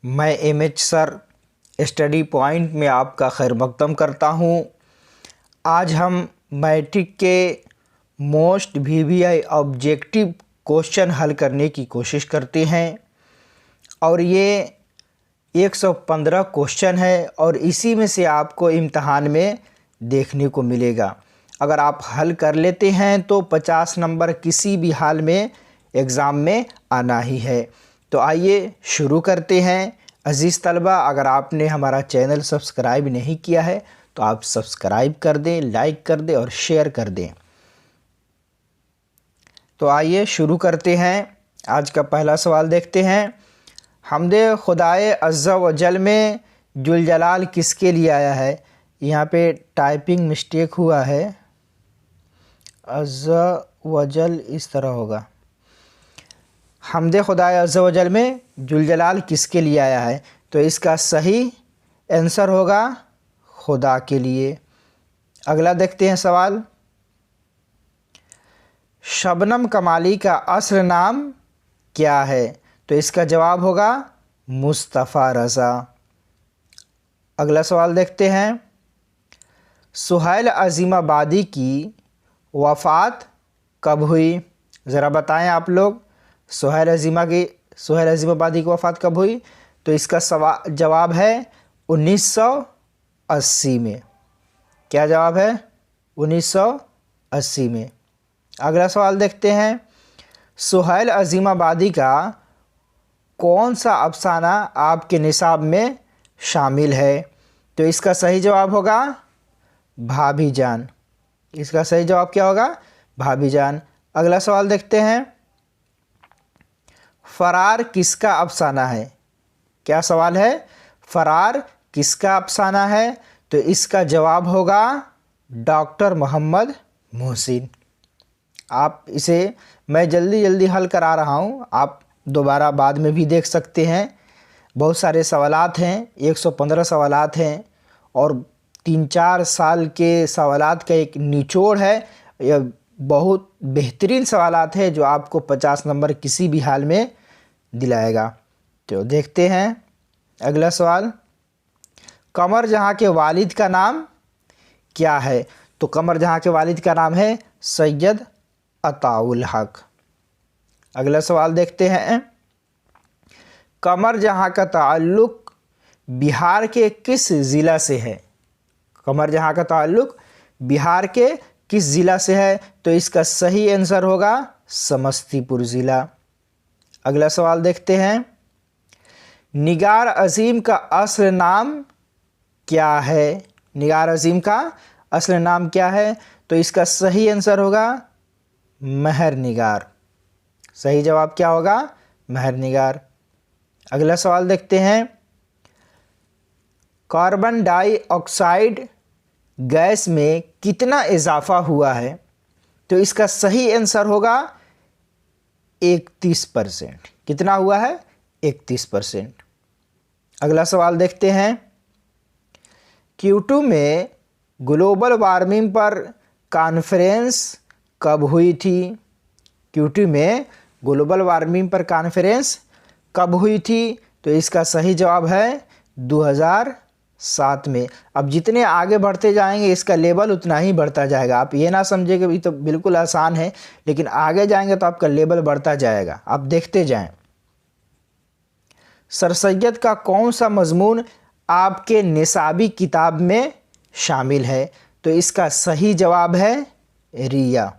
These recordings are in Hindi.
मैं एमएच सर स्टडी पॉइंट में आपका खैर मकदम करता हूँ। आज हम मैट्रिक के मोस्ट वीवीआई ऑब्जेक्टिव क्वेश्चन हल करने की कोशिश करते हैं और ये 115 क्वेश्चन है और इसी में से आपको इम्तहान में देखने को मिलेगा। अगर आप हल कर लेते हैं तो 50 नंबर किसी भी हाल में एग्ज़ाम में आना ही है। तो आइए शुरू करते हैं। अज़ीज़ तलबा, अगर आपने हमारा चैनल सब्सक्राइब नहीं किया है तो आप सब्सक्राइब कर दें, लाइक कर दें और शेयर कर दें। तो आइए शुरू करते हैं। आज का पहला सवाल देखते हैं। हमदे खुदाए अज़्ज़ा व जल में जुल जलाल किसके लिए आया है? यहाँ पे टाइपिंग मिस्टेक हुआ है। अज़्ज़ा व जल इस तरह होगा। हमदे खुदाए अज़्ज़ा व जल में जुल जलाल किसके लिए आया है? तो इसका सही आंसर होगा खुदा के लिए। अगला देखते हैं सवाल। शबनम कमाली का असल नाम क्या है? तो इसका जवाब होगा मुस्तफ़ा रज़ा। अगला सवाल देखते हैं। सुहैल अज़ीमाबादी की वफ़ात कब हुई? ज़रा बताएं आप लोग, सुहैल अज़ीमाबादी की वफ़ात कब हुई? तो इसका जवाब है 1980 में। क्या जवाब है? 1980 में। अगला सवाल देखते हैं। सुहैल अज़ीमाबादी का कौन सा अफसाना आपके निसाब में शामिल है? तो इसका सही जवाब होगा भाभी जान। इसका सही जवाब क्या होगा? भाभी जान। अगला सवाल देखते हैं। फरार किसका अफसाना है? क्या सवाल है? फरार किसका अफसाना है? तो इसका जवाब होगा डॉक्टर मोहम्मद मोहसिन। आप इसे मैं जल्दी हल करा रहा हूँ, आप दोबारा बाद में भी देख सकते हैं। बहुत सारे सवालात हैं, 115 सवालात हैं और 3-4 साल के सवालात का एक निचोड़ है। यह बहुत बेहतरीन सवालात है जो आपको 50 नंबर किसी भी हाल में दिलाएगा। तो देखते हैं अगला सवाल। कमर जहाँ के वालिद का नाम क्या है? तो कमर जहाँ के वालिद का नाम है सैयद अताउल हक। अगला सवाल देखते हैं। कमर जहाँ का ताल्लुक़ बिहार के किस ज़िला से है? कमर जहाँ का ताल्लुक़ बिहार के किस ज़िला से है? तो इसका सही आंसर होगा समस्तीपुर ज़िला। अगला सवाल देखते हैं। निगार अज़ीम का असल नाम क्या है? निगार अज़ीम का असल नाम क्या है? तो इसका सही आंसर होगा महर निगार। सही जवाब क्या होगा? महर निगार। अगला सवाल देखते हैं। कार्बन डाइऑक्साइड गैस में कितना इजाफा हुआ है? तो इसका सही आंसर होगा 31%। कितना हुआ है? 31%। अगला सवाल देखते हैं। Q2 में ग्लोबल वार्मिंग पर कॉन्फ्रेंस कब हुई थी? Q2 में ग्लोबल वार्मिंग पर कॉन्फ्रेंस कब हुई थी? तो इसका सही जवाब है 2007 में। अब जितने आगे बढ़ते जाएंगे इसका लेवल उतना ही बढ़ता जाएगा। आप ये ना समझे कि ये तो बिल्कुल आसान है, लेकिन आगे जाएंगे तो आपका लेवल बढ़ता जाएगा। आप देखते जाएं। सर सैयद का कौन सा मजमून आपके निसाबी किताब में शामिल है? तो इसका सही जवाब है रिया।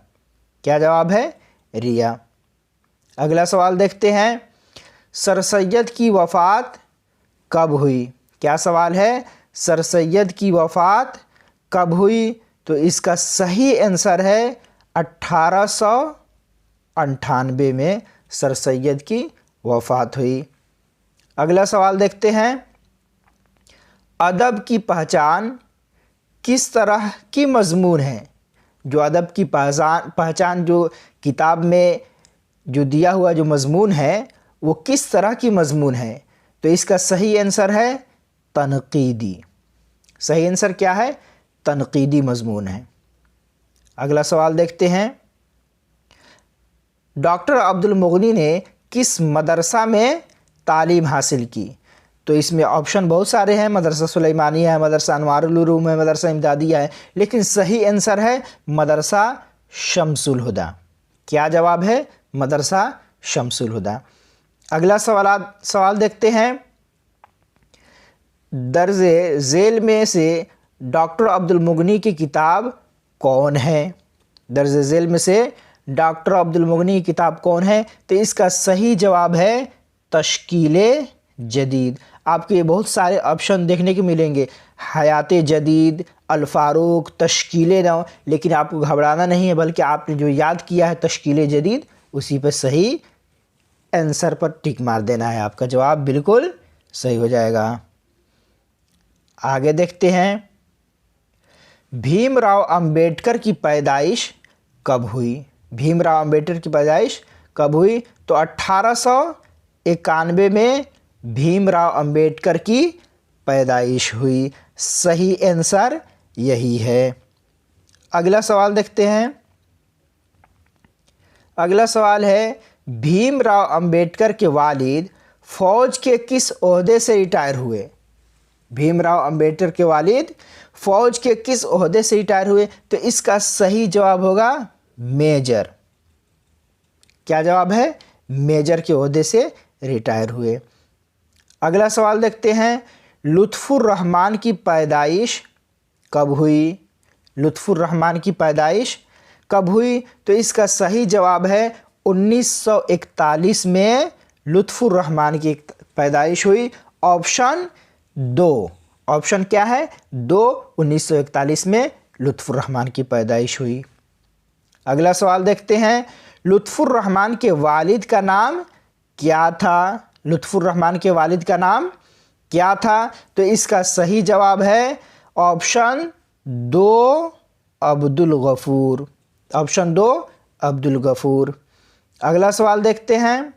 क्या जवाब है? रिया। अगला सवाल देखते हैं। सर सैयद की वफ़ात कब हुई? क्या सवाल है? सर सैयद की वफ़ात कब हुई? तो इसका सही आंसर है 1898 में सर सैयद की वफ़ात हुई। अगला सवाल देखते हैं। अदब की पहचान किस तरह की मजमून है? जो अदब की पहचान जो किताब में जो दिया हुआ जो मजमून है वो किस तरह की मजमून है? तो इसका सही आंसर है तनकीदी। सही आंसर क्या है? तनकीदी मजमून है। अगला सवाल देखते हैं। डॉक्टर अब्दुल मुगनी ने किस मदरसा में तालीम हासिल की? तो इसमें ऑप्शन बहुत सारे हैं, मदरसा सुलेमानिया है, मदरसा अनवारुल उलूम है, मदरसा इमदादिया है, लेकिन सही आंसर है मदरसा शम्सुल हुदा। क्या जवाब है? मदरसा शम्सुल हुदा। अगला सवाल देखते हैं। दर्जे झेल में से डॉक्टर अब्दुल मुगनी की किताब कौन है? दर्जे झेल में से डॉक्टर अब्दुल मुगनी की किताब कौन है? तो इसका सही जवाब है तश्कीले जदीद। आपको ये बहुत सारे ऑप्शन देखने को मिलेंगे, हयात जदीद, अल फारूक, तश्कीले नौ, लेकिन आपको घबराना नहीं है, बल्कि आपने जो याद किया है तश्कीले जदीद, उसी पर सही आंसर पर टिक मार देना है, आपका जवाब बिल्कुल सही हो जाएगा। आगे देखते हैं। भीमराव अंबेडकर की पैदाइश कब हुई? भीमराव अंबेडकर की पैदाइश कब हुई? तो 1891 में भीमराव अंबेडकर की पैदाइश हुई। सही आंसर यही है। अगला सवाल देखते हैं। अगला सवाल है, भीमराव अंबेडकर के वालिद फौज के किस ओहदे से रिटायर हुए? भीमराव अंबेडकर के वालिद फौज के किस ओहदे से रिटायर हुए? तो इसका सही जवाब होगा मेजर। क्या जवाब है? मेजर के ओहदे से रिटायर हुए। अगला सवाल देखते हैं। लुत्फुर रहमान की पैदाइश कब हुई? लुत्फुर रहमान की पैदाइश कब हुई? तो इसका सही जवाब है 1941 में लुत्फुर रहमान की पैदाइश हुई। ऑप्शन 2। ऑप्शन क्या है? 2, 1941 में लुत्फुर रहमान की पैदाइश हुई। अगला सवाल देखते हैं। लुत्फुर रहमान के वालिद का नाम क्या था? लुत्फुर रहमान के वालिद का नाम क्या था? तो इसका सही जवाब है ऑप्शन 2, अब्दुल गफूर। ऑप्शन 2, अब्दुल गफूर। अगला सवाल देखते हैं।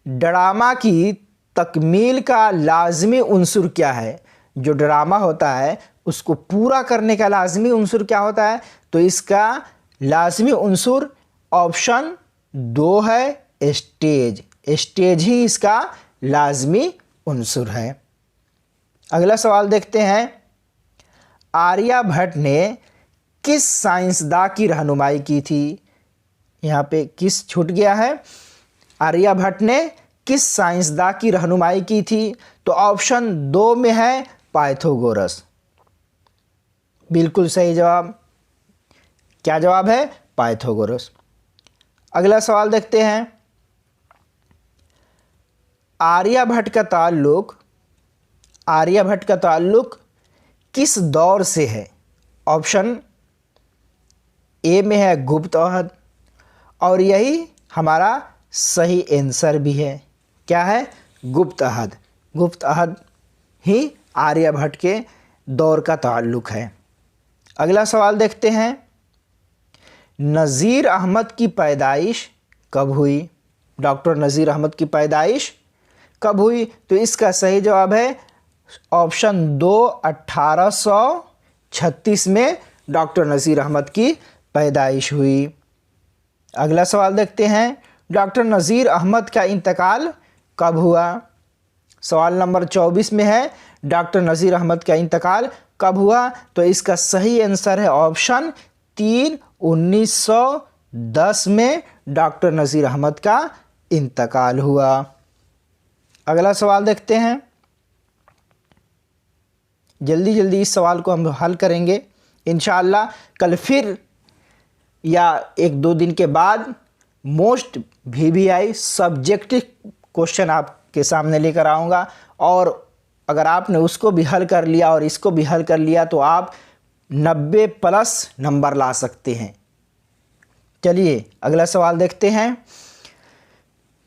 ड्रामा की तकमील का लाजमी उन्सुर क्या है? जो ड्रामा होता है उसको पूरा करने का लाजमी उन्सुर क्या होता है? तो इसका लाजमी उन्सुर ऑप्शन 2 है स्टेज। स्टेज ही इसका लाजमी उन्सुर है। अगला सवाल देखते हैं। आर्यभट्ट ने किस साइंसदान की रहनुमाई की थी? यहाँ पे किस छूट गया है। आर्यभट्ट ने किस साइंसदान की रहनुमाई की थी? तो ऑप्शन 2 में है पाइथागोरस। बिल्कुल सही जवाब। क्या जवाब है? पाइथागोरस। अगला सवाल देखते हैं। आर्यभट्ट का ताल्लुक किस दौर से है? ऑप्शन ए में है गुप्त अहद, और यही हमारा सही आंसर भी है। क्या है? गुप्त अहद। गुप्त अहद ही आर्यभट्ट के दौर का ताल्लुक है। अगला सवाल देखते हैं। नज़ीर अहमद की पैदाइश कब हुई? डॉक्टर नज़ीर अहमद की पैदाइश कब हुई? तो इसका सही जवाब है ऑप्शन 2, 1836 में डॉक्टर नज़ीर अहमद की पैदाइश हुई। अगला सवाल देखते हैं। डॉक्टर नज़ीर अहमद का इंतकाल कब हुआ? सवाल नंबर 24 में है डॉक्टर नज़ीर अहमद का इंतकाल कब हुआ? तो इसका सही आंसर है ऑप्शन 3, 1910 में डॉक्टर नज़ीर अहमद का इंतकाल हुआ। अगला सवाल देखते हैं। जल्दी जल्दी इस सवाल को हम हल करेंगे इंशाअल्लाह। कल फिर या 1-2 दिन के बाद मोस्ट VVI सब्जेक्टिव क्वेश्चन आपके सामने लेकर आऊँगा, और अगर आपने उसको भी हल कर लिया और इसको भी हल कर लिया तो आप 90+ नंबर ला सकते हैं। चलिए अगला सवाल देखते हैं।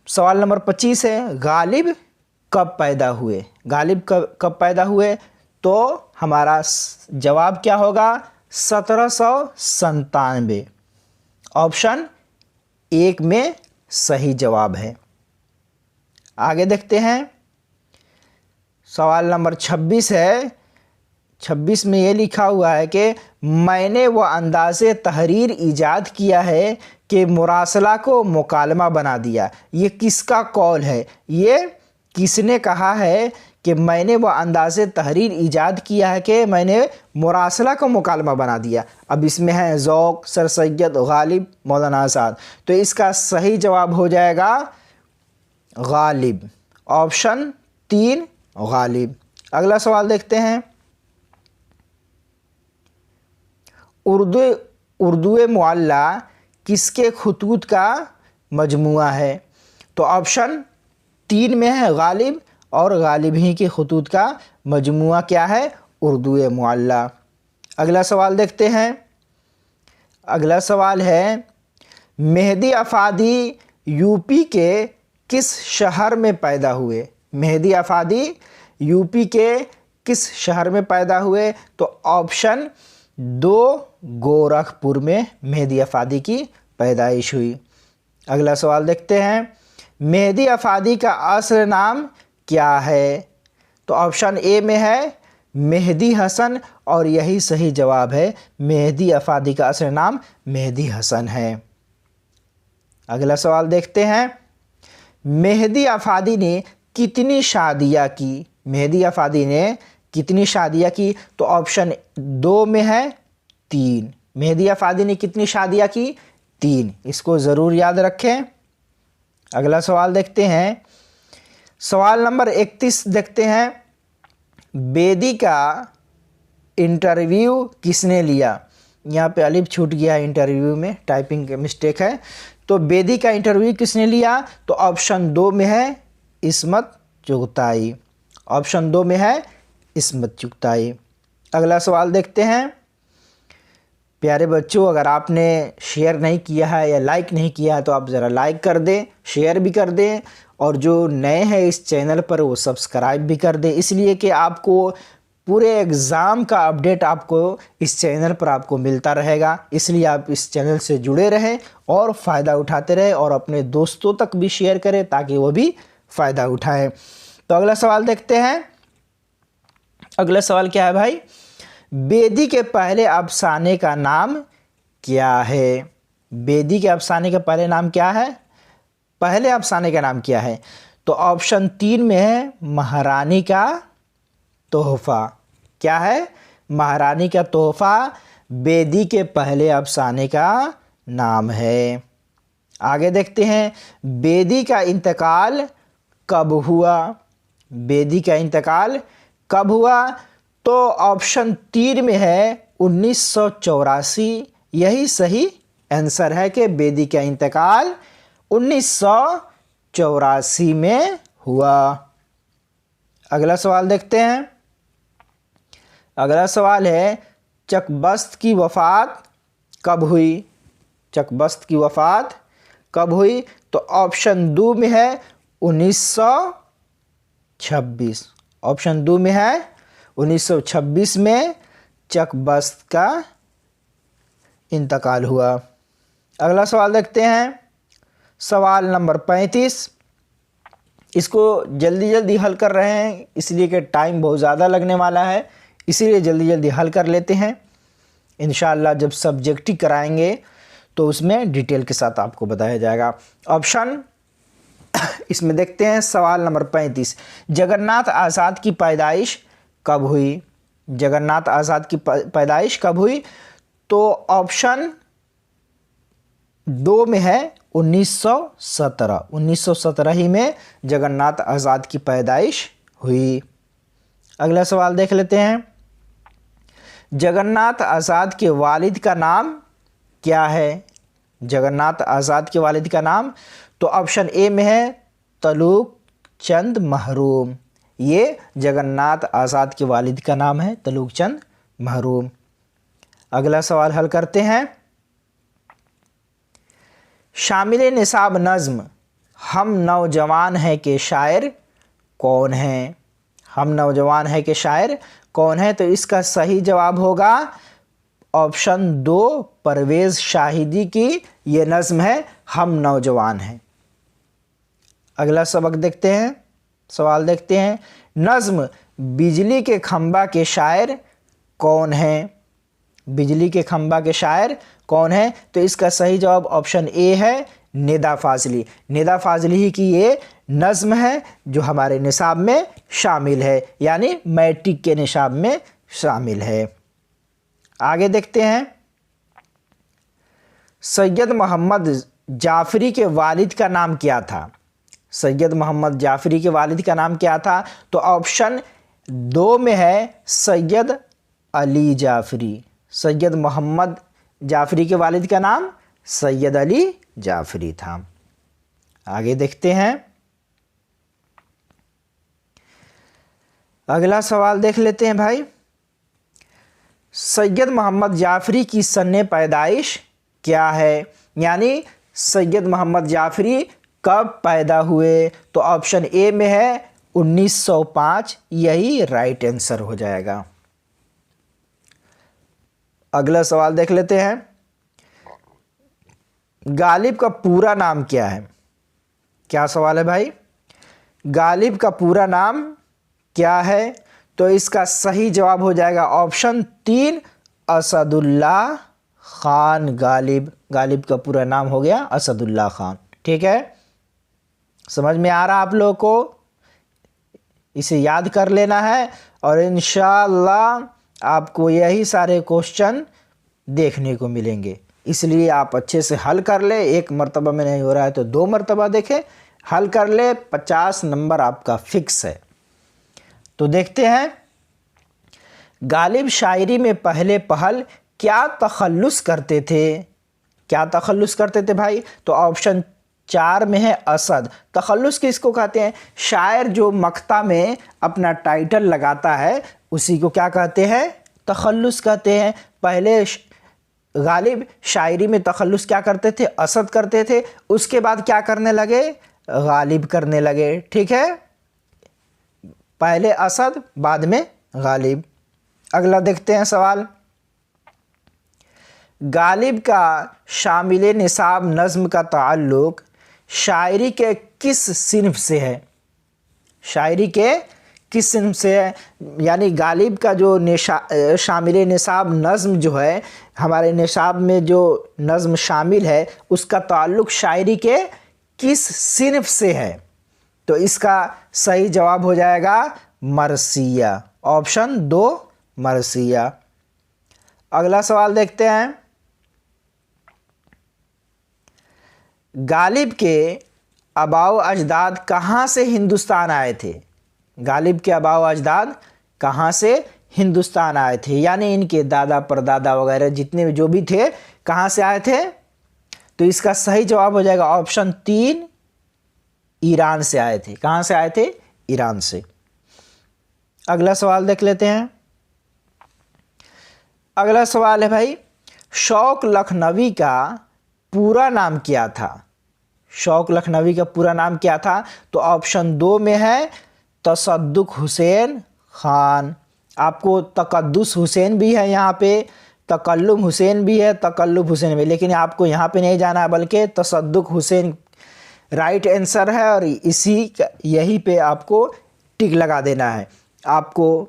सवाल नंबर 25 है। गालिब कब पैदा हुए? गालिब कब पैदा हुए? तो हमारा जवाब क्या होगा? 1797। ऑप्शन 1 में सही जवाब है। आगे देखते हैं। सवाल नंबर 26 है। 26 में ये लिखा हुआ है कि मैंने वो अंदाज़े तहरीर ईजाद किया है कि मुरासला को मुकालमा बना दिया। ये किसका कौल है? ये किसने कहा है कि मैंने वह अंदाज़े तहरीर ईजाद किया है कि मैंने मुरासला को मुकालमा बना दिया। अब इसमें है ज़ौक़, सर सैयद गालिब, मौलाना आज़ाद। तो इसका सही जवाब हो जाएगा गालिब, ऑप्शन 3 गालिब। अगला सवाल देखते हैं। उर्दू मुअल्ला किसके खुतूत का मजमुआ है? तो ऑप्शन 3 में है गालिब, और गालिब ही के खुतूत का मजमुआ क्या है? उर्दू मुअल्ला। अगला सवाल देखते हैं। अगला सवाल है, मेहदी अफादी यूपी के किस शहर में पैदा हुए? मेहदी अफादी यूपी के किस शहर में पैदा हुए? तो ऑप्शन 2 गोरखपुर में मेहदी अफादी की पैदाइश हुई। अगला सवाल देखते हैं। मेहदी अफादी का असल नाम क्या है? तो ऑप्शन ए में है मेहदी हसन, और यही सही जवाब है। मेहदी अफादी का असल नाम मेहदी हसन है। अगला सवाल देखते हैं। मेहदी अफादी ने कितनी शादियाँ की? मेहदी अफादी ने कितनी शादियाँ की? तो ऑप्शन 2 में है 3। मेहदी अफादी ने कितनी शादियाँ की? 3। इसको ज़रूर याद रखें। अगला सवाल देखते हैं। सवाल नंबर 31 देखते हैं। बेदी का इंटरव्यू किसने लिया? यहाँ पे अलिफ छूट गया है इंटरव्यू में, टाइपिंग का मिस्टेक है। तो बेदी का इंटरव्यू किसने लिया? तो ऑप्शन 2 में है इस्मत चुगताई। ऑप्शन 2 में है इस्मत चुगताई। अगला सवाल देखते हैं। प्यारे बच्चों, अगर आपने शेयर नहीं किया है या लाइक नहीं किया है तो आप ज़रा लाइक कर दें, शेयर भी कर दें, और जो नए हैं इस चैनल पर वो सब्सक्राइब भी कर दें, इसलिए कि आपको पूरे एग्ज़ाम का अपडेट आपको इस चैनल पर आपको मिलता रहेगा। इसलिए आप इस चैनल से जुड़े रहें और फ़ायदा उठाते रहें, और अपने दोस्तों तक भी शेयर करें ताकि वो भी फ़ायदा उठाएं। तो अगला सवाल देखते हैं। अगला सवाल क्या है भाई? बेदी के पहले अफसाने का नाम क्या है? बेदी के अफसाने का पहले नाम क्या है? पहले अफसाने का नाम क्या है? तो ऑप्शन 3 में है महारानी का तोहफ़ा। क्या है? महारानी का तोहफ़ा बेदी के पहले अफसाने का नाम है। आगे देखते हैं। बेदी का इंतकाल कब हुआ? बेदी का इंतकाल कब हुआ? तो ऑप्शन 3 में है 1984। यही सही आंसर है कि बेदी का इंतकाल 1984 में हुआ। अगला सवाल देखते हैं। अगला सवाल है, चकबस्त की वफ़ात कब हुई? चकबस्त की वफ़ात कब हुई? तो ऑप्शन 2 में है 1926। ऑप्शन 2 में है 1926 में चकबस्त का इंतकाल हुआ। अगला सवाल देखते हैं। सवाल नंबर 35। इसको जल्दी जल्दी हल कर रहे हैं इसलिए कि टाइम बहुत ज़्यादा लगने वाला है, इसीलिए जल्दी जल्दी हल कर लेते हैं। इंशाअल्लाह जब सब्जेक्टिव कराएंगे तो उसमें डिटेल के साथ आपको बताया जाएगा। ऑप्शन इसमें देखते हैं। सवाल नंबर 35। जगन्नाथ आज़ाद की पैदाइश कब हुई? जगन्नाथ आज़ाद की पैदाइश कब हुई? तो ऑप्शन 2 में है 1917। 1917 ही में जगन्नाथ आज़ाद की पैदाइश हुई। अगला सवाल देख लेते हैं। जगन्नाथ आज़ाद के वालिद का नाम क्या है? जगन्नाथ आज़ाद के वालिद का नाम, तो ऑप्शन ए में है तलूक चंद महरूम। ये जगन्नाथ आज़ाद के वालिद का नाम है तलूक चंद महरूम। अगला सवाल हल करते हैं। शामिल निसाब नज़्म हम नौजवान हैं के शायर कौन हैं? हम नौजवान हैं के शायर कौन है? तो इसका सही जवाब होगा ऑप्शन 2 परवेज़ शाहिदी की ये नज़्म है हम नौजवान हैं। अगला सबक देखते हैं। सवाल देखते हैं। नज़्म बिजली के खंबा के शायर कौन है? बिजली के खंबा के शायर कौन है? तो इसका सही जवाब ऑप्शन ए है निदा फाजली। निदा फाजली ही की ये नज़्म है जो हमारे निसाब में शामिल है, यानी मैट्रिक के निसाब में शामिल है। आगे देखते हैं, सैयद मोहम्मद जाफरी के वालिद का नाम क्या था? सैयद मोहम्मद जाफरी के वालिद का नाम क्या था? तो ऑप्शन 2 में है सैयद अली जाफरी। सैयद मोहम्मद जाफरी के वालिद का नाम सैयद अली जाफरी था। आगे देखते हैं, अगला सवाल देख लेते हैं भाई। सैयद मोहम्मद जाफरी की सन्ने पैदाइश क्या है? यानी सैयद मोहम्मद जाफरी कब पैदा हुए? तो ऑप्शन ए में है 1905, यही राइट आंसर हो जाएगा। अगला सवाल देख लेते हैं, गालिब का पूरा नाम क्या है? क्या सवाल है भाई? गालिब का पूरा नाम क्या है? तो इसका सही जवाब हो जाएगा ऑप्शन 3, असदुल्ला खान गालिब। गालिब का पूरा नाम हो गया असदुल्ला खान। ठीक है, समझ में आ रहा आप लोगों को? इसे याद कर लेना है और इंशाअल्लाह आपको यही सारे क्वेश्चन देखने को मिलेंगे, इसलिए आप अच्छे से हल कर ले। एक मर्तबा में नहीं हो रहा है तो 2 मर्तबा देखें, हल कर ले, 50 नंबर आपका फिक्स है। तो देखते हैं, गालिब शायरी में पहले पहल क्या तखल्लुस करते थे? क्या तखल्लुस करते थे भाई? तो ऑप्शन 4 में है असद। तखल्लुस किसको कहते हैं? शायर जो मक्ता में अपना टाइटल लगाता है उसी को क्या कहते हैं? तखल्लुस कहते हैं। पहले गालिब शायरी में तखल्लुस क्या करते थे? असद करते थे। उसके बाद क्या करने लगे? गालिब करने लगे। ठीक है, पहले असद बाद में गालिब। अगला देखते हैं सवाल, गालिब का शामिल निसाब नज़्म का ताल्लुक़ शायरी के किस सिन्फ से है? शायरी के किस सिन्फ से है? यानी गालिब का जो शामिल निसाब नज़्म जो है, हमारे निसाब में जो नज़्म शामिल है उसका ताल्लुक़ शायरी के किस सिन्फ से है? तो इसका सही जवाब हो जाएगा मरसिया, ऑप्शन 2 मरसिया। अगला सवाल देखते हैं, गालिब के आबाओ अजदाद कहाँ से हिंदुस्तान आए थे? गालिब के आबाओ अजदाद कहाँ से हिंदुस्तान आए थे? यानी इनके दादा परदादा वगैरह जितने भी जो भी थे कहाँ से आए थे? तो इसका सही जवाब हो जाएगा ऑप्शन 3, ईरान से आए थे। कहाँ से आए थे? ईरान से। अगला सवाल देख लेते हैं। अगला सवाल है भाई, शौक लखनवी का पूरा नाम क्या था? शौक लखनवी का पूरा नाम क्या था? तो ऑप्शन 2 में है तसद्दुक हुसैन खान। आपको तकद्दुस हुसैन भी है यहाँ पे, तकल्लुम हुसैन भी है, तकल्लुब हुसैन भी, लेकिन आपको यहाँ पे नहीं जाना है बल्कि तसद्दुक हुसैन राइट आंसर है और यही पे आपको टिक लगा देना है। आपको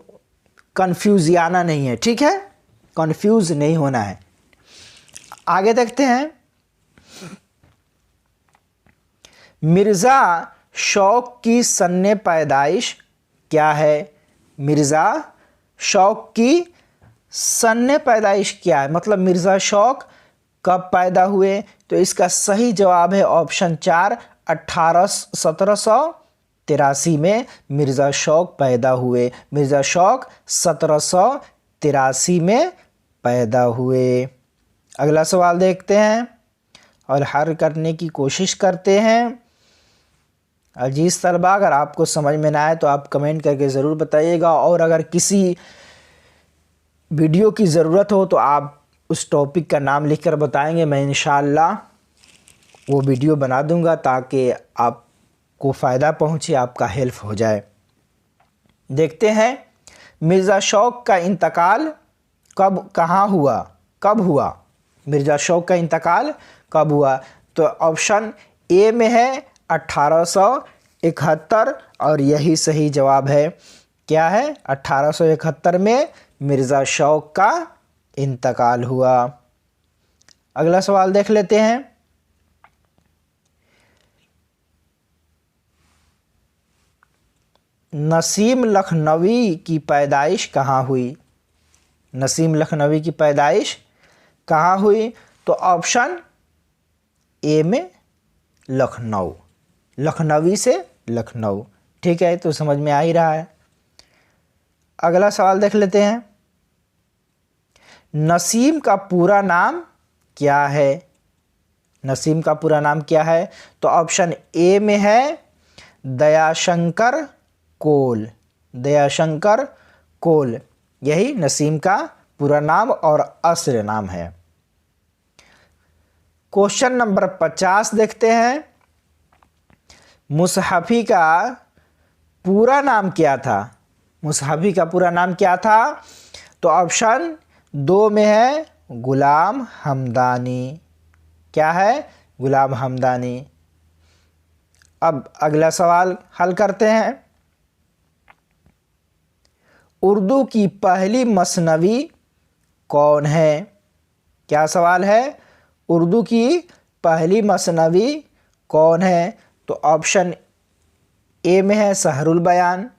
कंफ्यूज आना नहीं है, ठीक है, कंफ्यूज नहीं होना है। आगे देखते हैं, मिर्ज़ा शौक की सन्ने पैदाइश क्या है? मिर्ज़ा शौक की सन्ने पैदाइश क्या है? मतलब मिर्ज़ा शौक कब पैदा हुए? तो इसका सही जवाब है ऑप्शन 4, 1783 में मिर्ज़ा शौक पैदा हुए। मिर्ज़ा शौक 1783 में पैदा हुए। अगला सवाल देखते हैं और हल करने की कोशिश करते हैं। अजीज़ तलबा, अगर आपको समझ में ना आए तो आप कमेंट करके ज़रूर बताइएगा, और अगर किसी वीडियो की ज़रूरत हो तो आप उस टॉपिक का नाम लिखकर बताएंगे, मैं इंशाअल्लाह वो वीडियो बना दूंगा ताकि आपको फ़ायदा पहुंचे, आपका हेल्प हो जाए। देखते हैं, मिर्ज़ा शौक का इंतकाल कहाँ हुआ? कब हुआ? मिर्ज़ा शौक का इंतकाल कब हुआ? तो ऑप्शन ए में है 1871 और यही सही जवाब है। क्या है? 1871 में मिर्ज़ा शौक का इंतकाल हुआ। अगला सवाल देख लेते हैं। नसीम लखनवी की पैदाइश कहाँ हुई? नसीम लखनवी की पैदाइश कहाँ हुई? तो ऑप्शन ए में लखनऊ, लखनवी से लखनऊ। ठीक है, तो समझ में आ ही रहा है। अगला सवाल देख लेते हैं। नसीम का पूरा नाम क्या है? नसीम का पूरा नाम क्या है? तो ऑप्शन ए में है दयाशंकर कोल, दयाशंकर कोल, यही नसीम का पूरा नाम और असली नाम है। क्वेश्चन नंबर 50 देखते हैं। मुसहफी का पूरा नाम क्या था? मुसहफी का पूरा नाम क्या था? तो ऑप्शन 2 में है गुलाम हमदानी। क्या है? गुलाम हमदानी। अब अगला सवाल हल करते हैं। उर्दू की पहली मसनवी कौन है? क्या सवाल है? उर्दू की पहली मसनवी कौन है? तो ऑप्शन ए में है सहरुल बयान,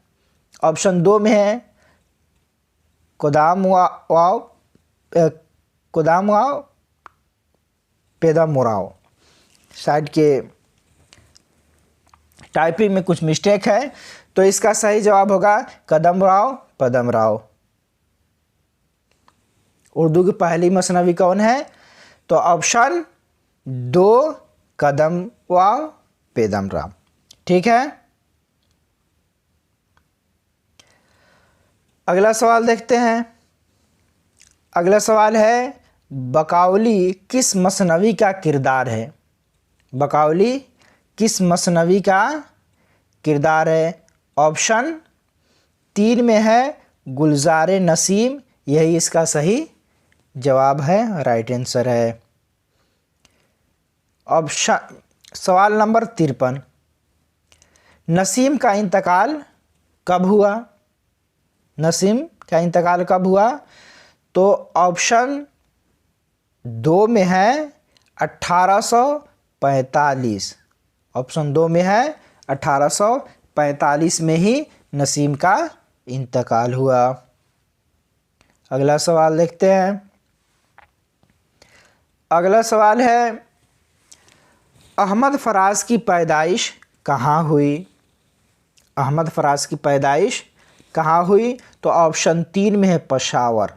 ऑप्शन 2 में है कुदामुआ पेदामुराव। शायद के टाइपिंग में कुछ मिस्टेक है, तो इसका सही जवाब होगा कदमराव पदमराव। उर्दू की पहली मसनवी कौन है? तो ऑप्शन 2 कदमराव पेदमराव। ठीक है, अगला सवाल देखते हैं। अगला सवाल है बकाउली किस मसनवी का किरदार है? बकाउली किस मसनवी का किरदार है? ऑप्शन 3 में है गुलजार नसीम, यही इसका सही जवाब है, राइट आंसर है। ऑप्शन सवाल नंबर 53। नसीम का इंतकाल कब हुआ? नसीम का इंतकाल कब हुआ? तो ऑप्शन 2 में है 1845। ऑप्शन 2 में है 1845 में ही नसीम का इंतकाल हुआ। अगला सवाल देखते हैं। अगला सवाल है अहमद फराज की पैदाइश कहाँ हुई? अहमद फराज की पैदाइश कहाँ हुई? तो ऑप्शन 3 में है पेशावर,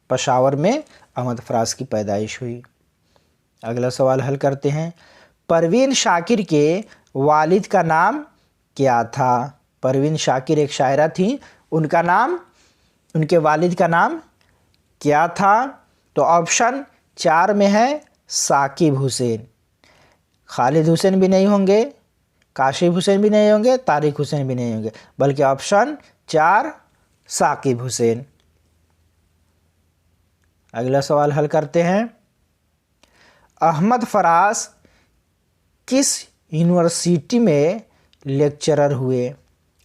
पेशावर में अहमद फराज की पैदाइश हुई। अगला सवाल हल करते हैं। परवीन शाकिर के वालिद का नाम क्या था? परवीन शाकिर एक शायरा थी, उनका नाम, उनके वालिद का नाम क्या था? तो ऑप्शन 4 में है साकिब हुसैन। खालिद हुसैन भी नहीं होंगे, काशिफ हुसैन भी नहीं होंगे, तारिक हुसैन भी नहीं होंगे, बल्कि ऑप्शन 4 साकिब हुसैन। अगला सवाल हल करते हैं। अहमद फराज किस यूनिवर्सिटी में लेक्चरर हुए?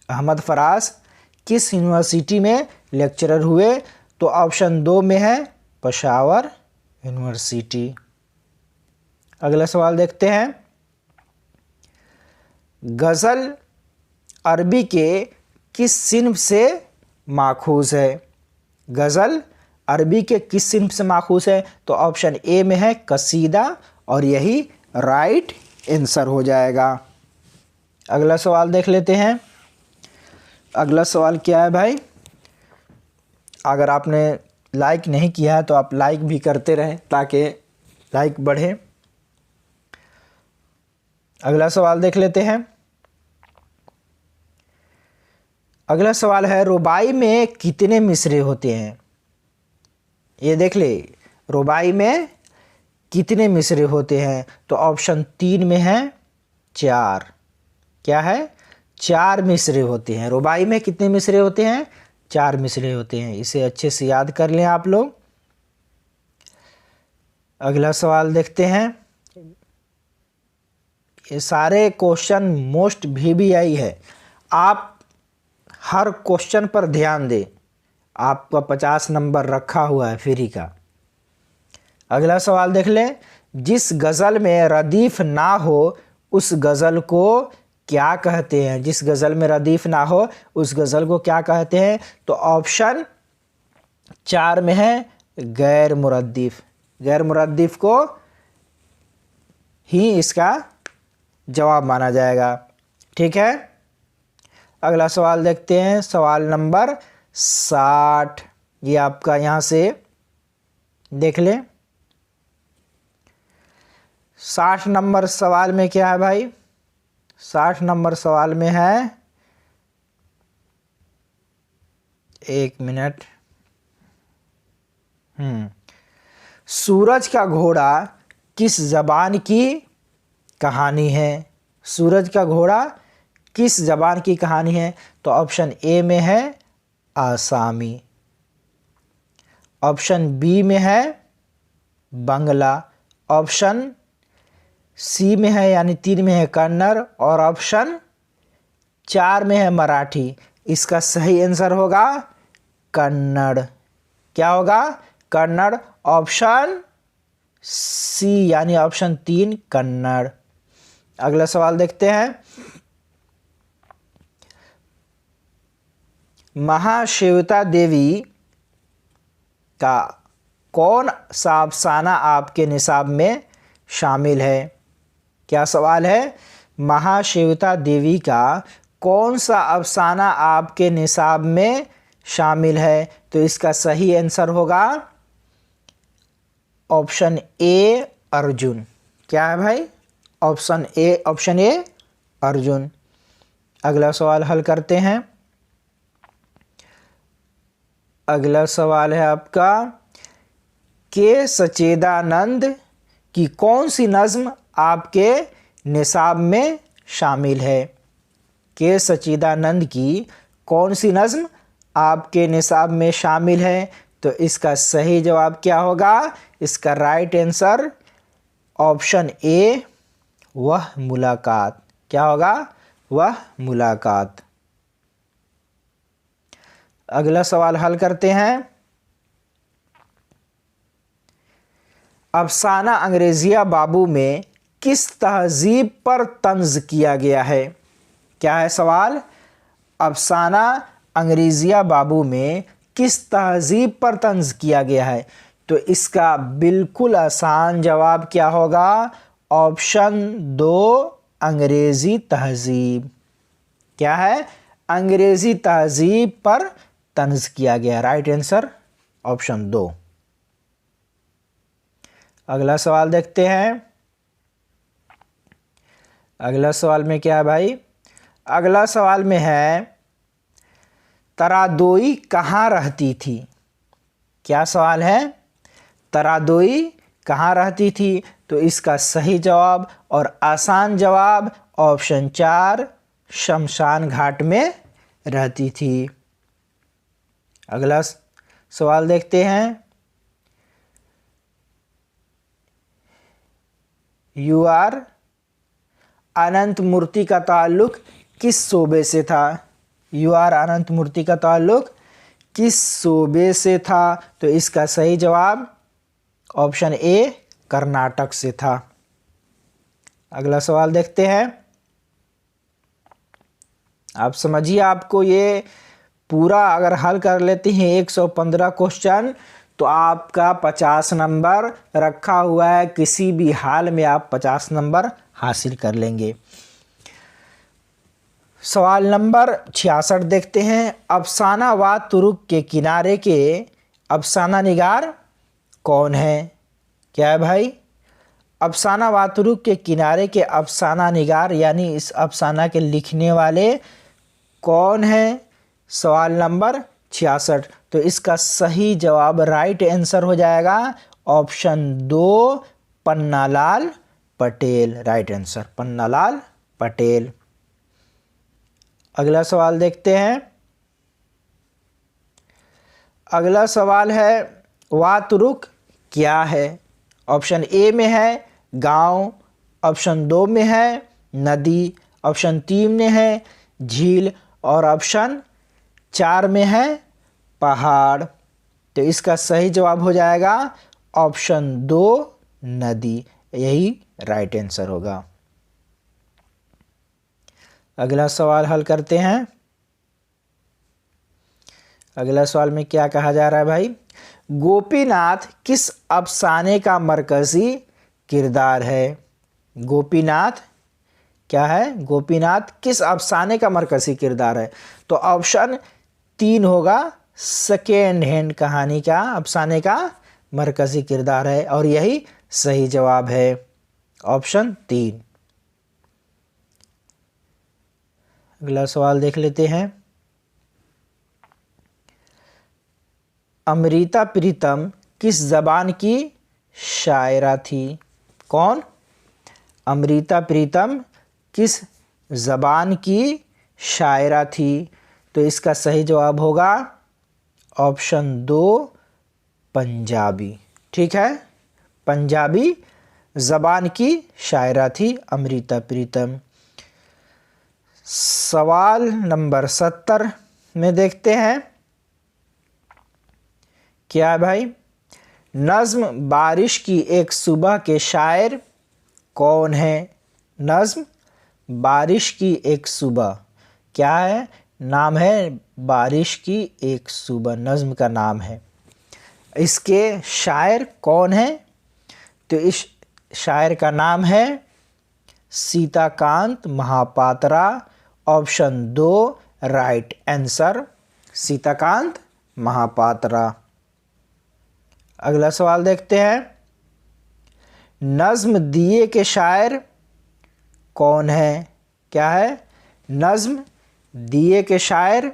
अहमद फराज किस यूनिवर्सिटी में लेक्चरर हुए? तो ऑप्शन 2 में है पेशावर यूनिवर्सिटी। अगला सवाल देखते हैं। गज़ल अरबी के किस सिन्फ से माखूज़ है? गज़ल अरबी के किस सिन्फ से माखूज़ है? तो ऑप्शन ए में है कसीदा, और यही राइट आंसर हो जाएगा। अगला सवाल देख लेते हैं। अगला सवाल क्या है भाई? अगर आपने लाइक नहीं किया है तो आप लाइक भी करते रहें ताकि लाइक बढ़े। अगला सवाल देख लेते हैं। अगला सवाल है रुबाई में कितने मिसरे होते हैं? ये देख ले, रुबाई में कितने मिसरे होते हैं? तो ऑप्शन 3 में है 4। क्या है? 4 मिसरे होते हैं। रुबाई में कितने मिसरे होते हैं? 4 मिसरे होते हैं। इसे अच्छे से याद कर लें आप लोग। अगला सवाल देखते हैं। ये सारे क्वेश्चन मोस्ट VBI है, आप हर क्वेश्चन पर ध्यान दें। आपका 50 नंबर रखा हुआ है फ्री का। अगला सवाल देख लें। जिस गज़ल में रदीफ ना हो उस गज़ल को क्या कहते हैं? जिस गज़ल में रदीफ ना हो उस गज़ल को क्या कहते हैं? तो ऑप्शन 4 में है गैर मुरद्दिफ। गैर मुरद्दिफ को ही इसका जवाब माना जाएगा। ठीक है, अगला सवाल देखते हैं, सवाल नंबर 60। ये आपका यहाँ से देख लें। 60 नंबर सवाल में क्या है भाई? 60 नंबर सवाल में है, एक मिनट। सूरज का घोड़ा किस जबान की कहानी है? सूरज का घोड़ा किस जबान की कहानी है? तो ऑप्शन ए में है आसामी, ऑप्शन बी में है बंगला, ऑप्शन सी में है यानी 3 में है कन्नड़, और ऑप्शन 4 में है मराठी। इसका सही आंसर होगा कन्नड़। क्या होगा? कन्नड़, ऑप्शन सी यानी ऑप्शन 3 कन्नड़। अगला सवाल देखते हैं, महाश्वेता देवी का कौन सा अफसाना आपके निसाब में शामिल है? क्या सवाल है? महाश्वेता देवी का कौन सा अफसाना आपके निसाब में शामिल है? तो इसका सही आंसर होगा ऑप्शन ए अर्जुन। क्या है भाई? Option A Arjun. अगला सवाल हल करते हैं। अगला सवाल है आपका, के सच्चिदानंद की कौन सी नज़्म आपके निसाब में शामिल है? के सच्चिदानंद की कौन सी नज़्म आपके निसाब में शामिल है? तो इसका सही जवाब क्या होगा? इसका राइट आंसर ऑप्शन ए वह मुलाकात। क्या होगा? वह मुलाकात। अगला सवाल हल करते हैं। अफसाना अंग्रेजिया बाबू में किस तहजीब पर तंज किया गया है? क्या है सवाल? अफसाना अंग्रेजिया बाबू में किस तहजीब पर तंज किया गया है? तो इसका बिल्कुल आसान जवाब क्या होगा? ऑप्शन 2 अंग्रेज़ी तहजीब। क्या है? अंग्रेज़ी तहजीब पर तंज किया गया। Right answer option 2। अगला सवाल देखते हैं। अगला सवाल में क्या है भाई? अगला सवाल में है, तरादोई कहाँ रहती थी? क्या सवाल है? तरादोई कहाँ रहती थी? तो इसका सही जवाब और आसान जवाब ऑप्शन 4 शमशान घाट में रहती थी। अगला सवाल देखते हैं। यूआर अनंत मूर्ति का ताल्लुक किस शोबे से था? यूआर अनंत मूर्ति का ताल्लुक किस शोबे से था? तो इसका सही जवाब ऑप्शन ए कर्नाटक से था। अगला सवाल देखते हैं। आप समझिए, आपको ये पूरा अगर हल कर लेते हैं 115 क्वेश्चन तो आपका 50 नंबर रखा हुआ है। किसी भी हाल में आप 50 नंबर हासिल कर लेंगे। सवाल नंबर 66 देखते हैं। अफसाना व तुरुक के किनारे के अफसाना निगार कौन है? क्या है भाई? अफसाना व तुरुक के किनारे के अफसाना निगार यानी इस अफसाना के लिखने वाले कौन है? सवाल नंबर 66। तो इसका सही जवाब राइट आंसर हो जाएगा option 2 Pannalal Patel. Right answer Pannalal Patel. अगला सवाल देखते हैं। अगला सवाल है, वातुरुक क्या है? ऑप्शन ए में है गांव, ऑप्शन 2 में है नदी, ऑप्शन 3 में है झील और ऑप्शन 4 में है पहाड़। तो इसका सही जवाब हो जाएगा ऑप्शन 2 नदी। यही राइट आंसर होगा। अगला सवाल हल करते हैं। अगला सवाल में क्या कहा जा रहा है भाई? गोपीनाथ किस अफसाने का मरकजी किरदार है? गोपीनाथ क्या है? गोपीनाथ किस अफसाने का मरकजी किरदार है? तो ऑप्शन 3 होगा, सेकेंड हैंड कहानी का अफसाने का मरकजी किरदार है, और यही सही जवाब है, ऑप्शन 3। अगला सवाल देख लेते हैं। अमृता प्रीतम किस ज़बान की शायरा थी? कौन? अमृता प्रीतम किस ज़बान की शायरा थी? तो इसका सही जवाब होगा ऑप्शन 2, पंजाबी। ठीक है, पंजाबी ज़बान की शायरा थी अमृता प्रीतम। सवाल नंबर 70 में देखते हैं, क्या है भाई? नज़्म बारिश की एक सुबह के शायर कौन है? नज़्म बारिश की एक सुबह, क्या है? नाम है बारिश की एक सुबह, नज़्म का नाम है। इसके शायर कौन है? तो इस शायर का नाम है Sitakant Mahapatra, option 2 right answer, Sitakant Mahapatra. अगला सवाल देखते हैं। नज़्म दिए के शायर कौन है? क्या है? नज़्म दिए के शायर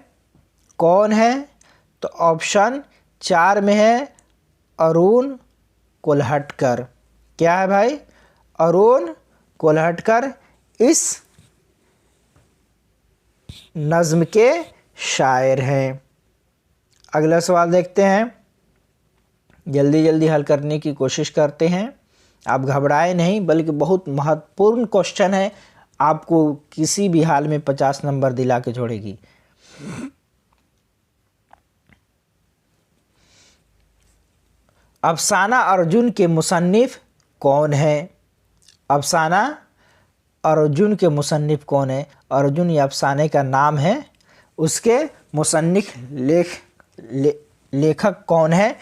कौन है? तो ऑप्शन 4 में है अरुण कोल्हटकर। क्या है भाई? अरुण कोल्हटकर इस नज़्म के शायर हैं। अगला सवाल देखते हैं, जल्दी जल्दी हल करने की कोशिश करते हैं। आप घबराए नहीं, बल्कि बहुत महत्वपूर्ण क्वेश्चन है, आपको किसी भी हाल में 50 नंबर दिला के छोड़ेगी। अफसाना अर्जुन के मुसन्निफ कौन है? अफसाना अर्जुन के मुसन्निफ कौन है? अर्जुन ये अफसाने का नाम है, उसके मुसन्निफ लेखक कौन है?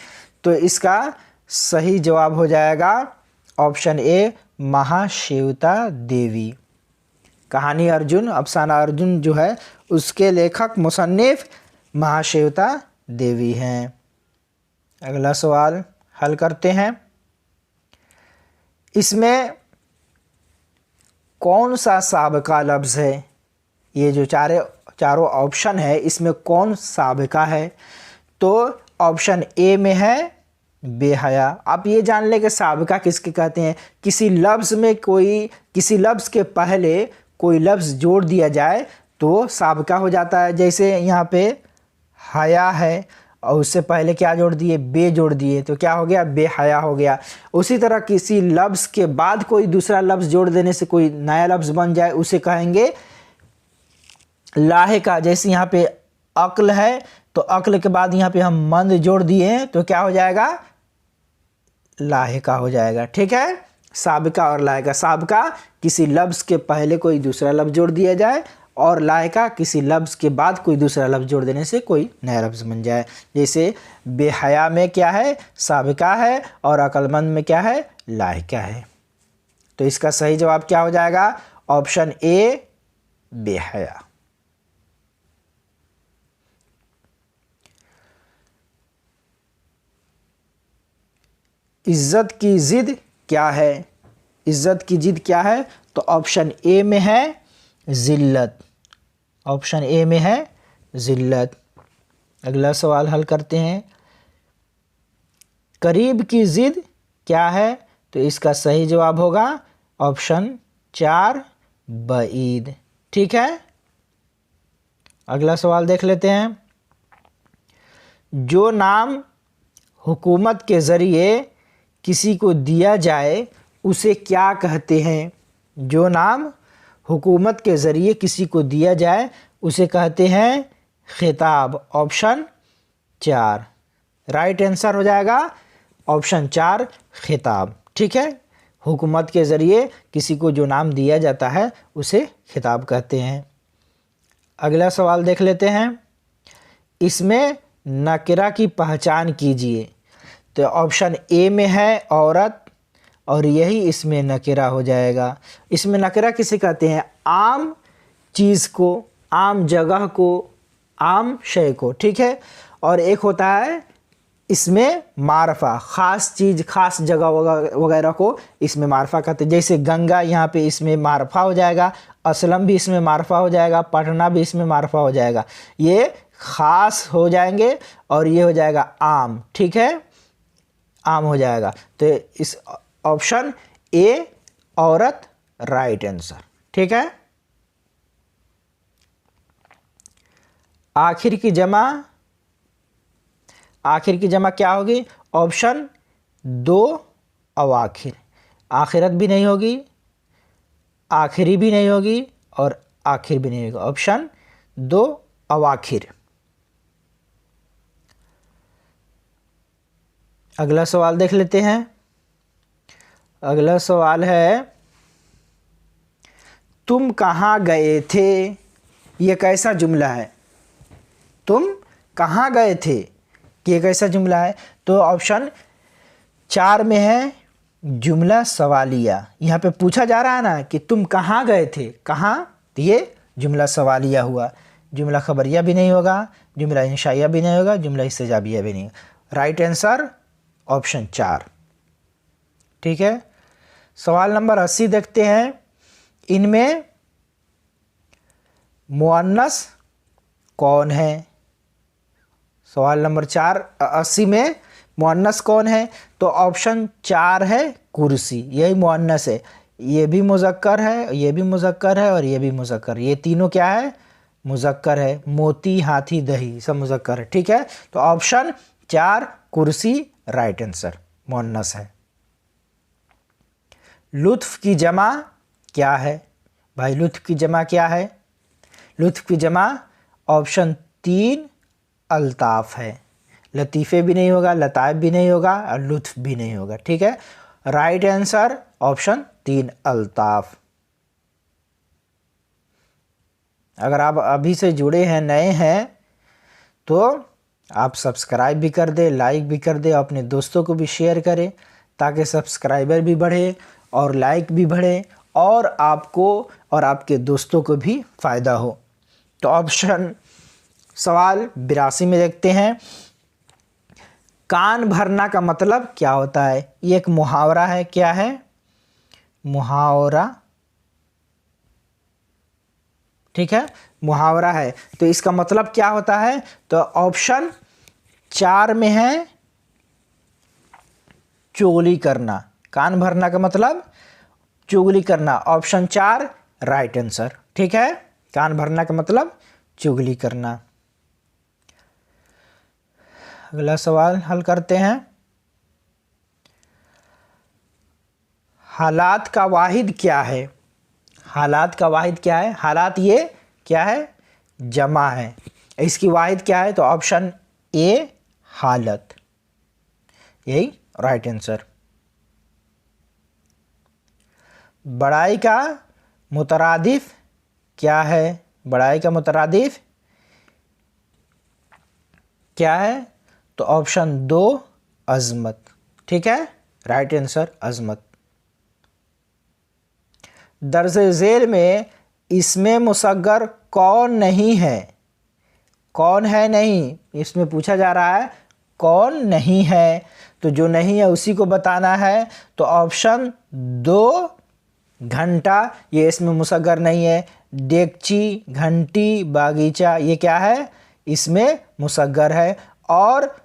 तो इसका सही जवाब हो जाएगा ऑप्शन ए महाश्वेता देवी। कहानी अर्जुन, अफसाना अर्जुन जो है उसके लेखक मुसन्निफ महाश्वेता देवी हैं। अगला सवाल हल करते हैं। इसमें कौन सा साबिका लफ्ज़ है? ये जो चारों ऑप्शन है, इसमें कौन साबिका है? तो ऑप्शन ए में है बेहया। आप ये जान लें कि साबिका किसके कहते हैं? किसी लफ्ज़ में किसी लफ्ज़ के पहले कोई लफ्ज़ जोड़ दिया जाए तो साबिका हो जाता है। जैसे यहाँ पे हया है और उससे पहले क्या जोड़ दिए? बे जोड़ दिए, तो क्या हो गया? बेहया हो गया। उसी तरह किसी लफ्ज़ के बाद कोई दूसरा लफ्ज़ जोड़ देने से कोई नया लफ्ज़ बन जाए, उसे कहेंगे लाहिका। जैसे यहाँ पे अक्ल है, तो अक्ल के बाद यहाँ पे हम मंद जोड़ दिए हैं, तो क्या हो जाएगा? लाहिका हो जाएगा। ठीक है, साबिका और लाहिका। साबिका किसी लफ्ज़ के पहले कोई दूसरा लफ्ज़ जोड़ दिया जाए, और लाहिका किसी लफ्ज़ के बाद कोई दूसरा लफ्ज़ जोड़ देने से कोई नया लफ्ज़ बन जाए। जैसे बेहया में क्या है? साबिका है, और अक्लमंद में क्या है? लाहिका है। तो इसका सही जवाब क्या हो जाएगा? ऑप्शन ए बेहया। इज्जत की जिद क्या है? इज्जत की जिद क्या है? तो ऑप्शन ए में है जिल्लत। ऑप्शन ए में है जिल्लत। अगला सवाल हल करते हैं। करीब की जिद क्या है? तो इसका सही जवाब होगा ऑप्शन 4 बईद। ठीक है, अगला सवाल देख लेते हैं। जो नाम हुकूमत के ज़रिए किसी को दिया जाए उसे क्या कहते हैं? जो नाम हुकूमत के ज़रिए किसी को दिया जाए उसे कहते हैं खिताब। ऑप्शन 4 राइट आंसर हो जाएगा, ऑप्शन 4 खिताब। ठीक है, हुकूमत के ज़रिए किसी को जो नाम दिया जाता है उसे खिताब कहते हैं। अगला सवाल देख लेते हैं। इसमें नकिरा की पहचान कीजिए। तो ऑप्शन ए में है औरत, और यही इसमें नकिरा हो जाएगा। इसमें नकिरा किसे कहते हैं? आम चीज़ को, आम जगह को, आम शय को, ठीक है। और एक होता है इसमें मारफा, ख़ास चीज़, ख़ास जगह वगैरह को इसमें मारफा कहते हैं। जैसे गंगा, यहाँ पे इसमें मारफा हो जाएगा। असलम भी इसमें मारफा हो जाएगा। पटना भी इसमें मारफा हो जाएगा। ये ख़ास हो जाएंगे और ये हो जाएगा आम, ठीक है, आम हो जाएगा। तो इस ऑप्शन ए औरत राइट आंसर, ठीक है। आखिर की जमा, आखिर की जमा क्या होगी? ऑप्शन दो अवाखिर। आखिरत भी नहीं होगी, आखिरी भी नहीं होगी और आखिर भी नहीं होगा। ऑप्शन दो अवाखिर। अगला सवाल देख लेते हैं। अगला सवाल है, तुम कहाँ गए थे? ये कैसा जुमला है? तुम कहाँ गए थे, ये कैसा जुमला है? तो ऑप्शन 4 में है जुमला सवालिया। यहाँ पे पूछा जा रहा है ना कि तुम कहाँ गए थे, कहाँ, तो ये जुमला सवालिया हुआ। जुमला खबरिया भी नहीं होगा, जुमला इंशाइया भी नहीं होगा, जुमला इस्तेजाबिया भी नहीं होगा। राइट आंसर ऑप्शन 4, ठीक है। सवाल नंबर 80 देखते हैं। इनमें मुअन्नस कौन है? सवाल नंबर 80 में मुअन्नस कौन है? तो ऑप्शन 4 है कुर्सी, यही मुअन्नस है। ये भी मुज़क्कर है, ये भी मुज़क्कर है और ये भी मुज़क्कर। ये तीनों क्या है? मुज़क्कर है। मोती, हाथी, दही सब मुज़क्कर है, ठीक है। तो ऑप्शन 4 कुर्सी राइट आंसर, मुअन्नस है। लुत्फ़ की जमा क्या है? भाई लुत्फ़ की जमा क्या है? लुत्फ़ की जमा ऑप्शन 3 अल्ताफ़ है। लतीफ़े भी नहीं होगा, लताइफ भी नहीं होगा और लुत्फ़ भी नहीं होगा, ठीक है। Right answer option 3 Altaf. अगर आप अभी से जुड़े हैं, नए हैं, तो आप सब्सक्राइब भी कर दें, लाइक भी कर दें, अपने दोस्तों को भी शेयर करें ताकि सब्सक्राइबर भी बढ़े और लाइक भी बढ़े और आपको और आपके दोस्तों को भी फ़ायदा हो। तो ऑप्शन सवाल 82 में देखते हैं। कान भरना का मतलब क्या होता है? ये एक मुहावरा है। क्या है? मुहावरा, ठीक है, मुहावरा है। तो इसका मतलब क्या होता है? तो ऑप्शन 4 में है चुगली करना। कान भरना का मतलब चुगली करना। ऑप्शन 4 राइट आंसर, ठीक है। कान भरना का मतलब चुगली करना। अगला सवाल हल करते हैं। हालात का वाहिद क्या है? हालात का वाहिद क्या है? हालात ये क्या है? जमा है। इसकी वाहिद क्या है? तो ऑप्शन ए हालत, यही राइट आंसर। बड़ाई का मुतरादिफ क्या है? बड़ाई का मुतरादिफ क्या है? तो ऑप्शन 2 अज़मत, ठीक है, राइट आंसर अज़मत। दर्ज झेल में इसमें मुसग्गर कौन नहीं है? कौन है नहीं, इसमें पूछा जा रहा है कौन नहीं है। तो जो नहीं है उसी को बताना है। तो ऑप्शन 2 घंटा, ये इसमें मुसग्गर नहीं है। डेगची, घंटी, बागीचा, ये क्या है? इसमें मुसग्गर है। और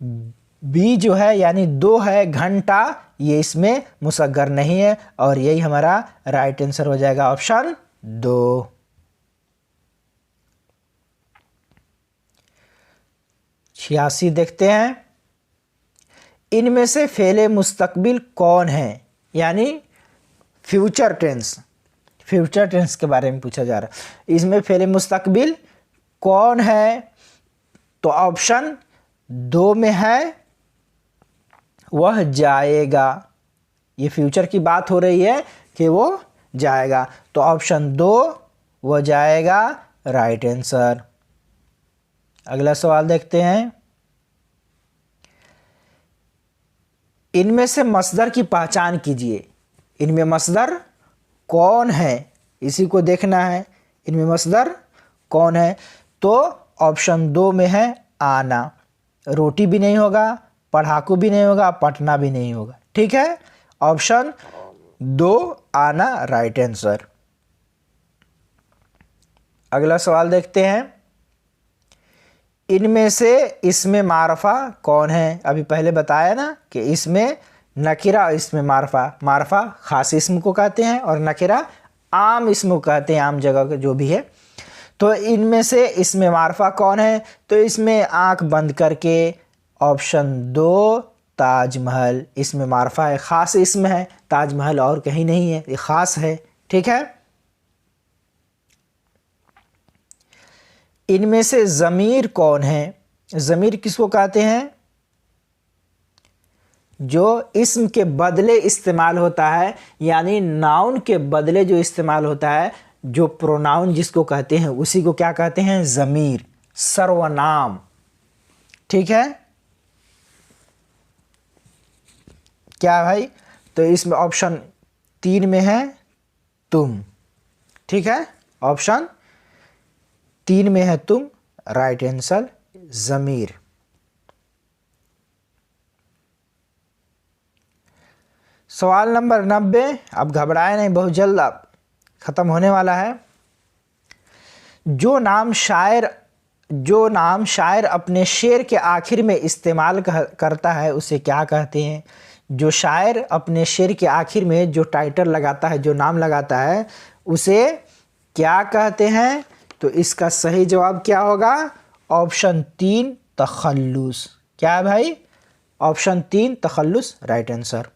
बी जो है यानी 2 है घंटा, ये इसमें मुसग्गर नहीं है और यही हमारा राइट आंसर हो जाएगा, ऑप्शन 2। छियासी देखते हैं। इनमें से फेले मुस्तकबिल कौन है? यानी फ्यूचर टेंस, फ्यूचर टेंस के बारे में पूछा जा रहा है। इसमें फेले मुस्तकबिल कौन है? तो ऑप्शन 2 में है वह जाएगा। ये फ्यूचर की बात हो रही है कि वो जाएगा। तो ऑप्शन 2 वह जाएगा राइट आंसर। अगला सवाल देखते हैं। इनमें से मस्दर की पहचान कीजिए। इनमें मस्दर कौन है, इसी को देखना है। इनमें मस्दर कौन है? तो ऑप्शन 2 में है आना। रोटी भी नहीं होगा, पढ़ाकू भी नहीं होगा, पटना भी नहीं होगा। ठीक है, ऑप्शन 2 आना राइट आंसर। अगला सवाल देखते हैं। इनमें से इसमें मारफा कौन है? अभी पहले बताया ना कि इसमें नकिरा, इसमें मारफा। मारफा खास इसम को कहते हैं और नकिरा आम इसम को कहते हैं, आम जगह का जो भी है। तो इनमें से इसमें मारफा कौन है? तो इसमें आंख बंद करके ऑप्शन 2 ताजमहल। इसमें मारफा है, खास इसम है। ताजमहल और कहीं नहीं है, ये खास है। ठीक है। इनमें से ज़मीर कौन है? ज़मीर किसको कहते हैं? जो इस्म के बदले इस्तेमाल होता है, यानी नाउन के बदले जो इस्तेमाल होता है, जो प्रोनाउन जिसको कहते हैं उसी को क्या कहते हैं? ज़मीर, सर्वनाम। ठीक है क्या भाई? तो इसमें ऑप्शन 3 में है तुम। ठीक है, ऑप्शन 3 में है तुम, राइट आंसर ज़मीर। सवाल नंबर 90। अब घबराए नहीं, बहुत जल्द अब ख़त्म होने वाला है। जो नाम शायर अपने शेर के आखिर में इस्तेमाल करता है उसे क्या कहते हैं? जो शायर अपने शेर के आखिर में जो टाइटल लगाता है, जो नाम लगाता है, उसे क्या कहते हैं? तो इसका सही जवाब क्या होगा? ऑप्शन 3 तखल्लुस। क्या है भाई? ऑप्शन 3 तखल्लुस, राइट आंसर।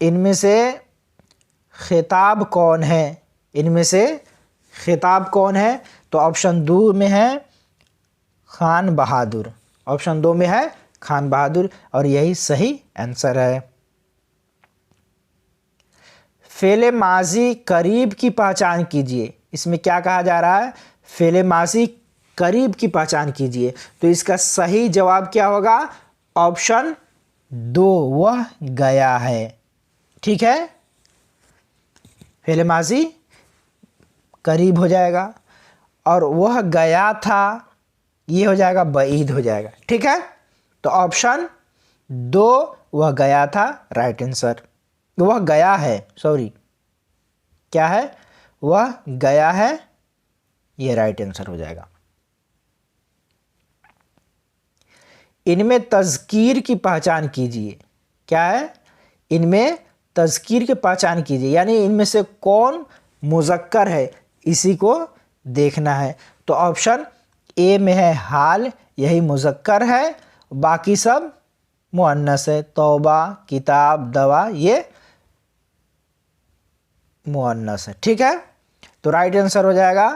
इनमें से खिताब कौन है? इनमें से खिताब कौन है? तो ऑप्शन 2 में है खान बहादुर। ऑप्शन 2 में है खान बहादुर और यही सही आंसर है। फेले माजी करीब की पहचान कीजिए। इसमें क्या कहा जा रहा है? फेले माजी करीब की पहचान कीजिए। तो इसका सही जवाब क्या होगा? ऑप्शन 2, वह गया है। ठीक है, फेले माजी करीब हो जाएगा और वह गया था ये हो जाएगा बईद हो जाएगा। ठीक है, तो ऑप्शन 2 वह गया था, राइट आंसर। वह गया है, सॉरी, क्या है? वह गया है, ये राइट आंसर हो जाएगा। इनमें तज़कीर की पहचान कीजिए। क्या है? इनमें तज़कीर की पहचान कीजिए, यानी इनमें से कौन मुज़क्कर है, इसी को देखना है। तो ऑप्शन ए में है हाल, यही मुज़क्कर है। बाकी सब मुअन्नस है। तौबा, किताब, दवा, ये मुअन्नस है। ठीक है, तो राइट आंसर हो जाएगा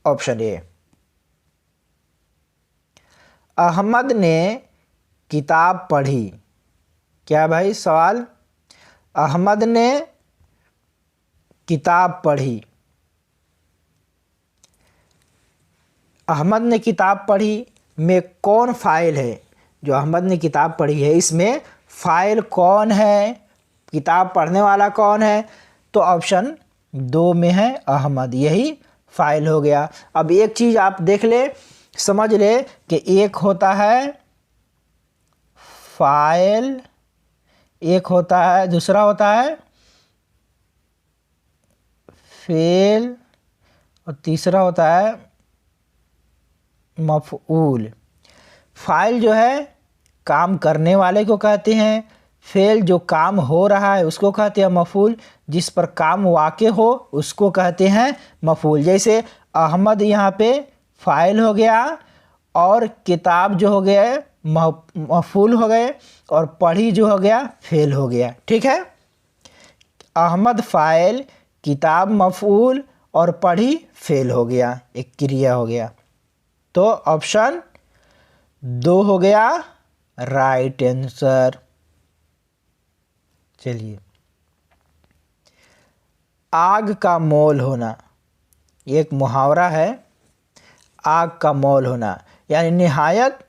ऑप्शन ए। अहमद ने किताब पढ़ी। क्या भाई सवाल? अहमद ने किताब पढ़ी। अहमद ने किताब पढ़ी में कौन फ़ाइल है? जो अहमद ने किताब पढ़ी है, इसमें फ़ाइल कौन है? किताब पढ़ने वाला कौन है? तो ऑप्शन 2 में है अहमद, यही फ़ाइल हो गया। अब एक चीज़ आप देख ले, समझ ले कि एक होता है फ़ाइल, एक होता है, दूसरा होता है फेल और तीसरा होता है मफ़ऊल। फ़ाइल जो है काम करने वाले को कहते हैं। फेल जो काम हो रहा है उसको कहते हैं मफ़ऊल। जिस पर काम वाक़े हो उसको कहते हैं मफ़ऊल। जैसे अहमद यहाँ पे फ़ाइल हो गया और किताब जो हो गया मफ़ऊल हो गए और पढ़ी जो हो गया फेल हो गया। ठीक है, अहमद फ़ाइल, किताब मफ़ऊल और पढ़ी फेल हो गया, एक क्रिया हो गया। तो ऑप्शन 2 हो गया राइट आंसर। चलिए आग का मौल होना, ये एक मुहावरा है। आग का मौल होना यानी निहायत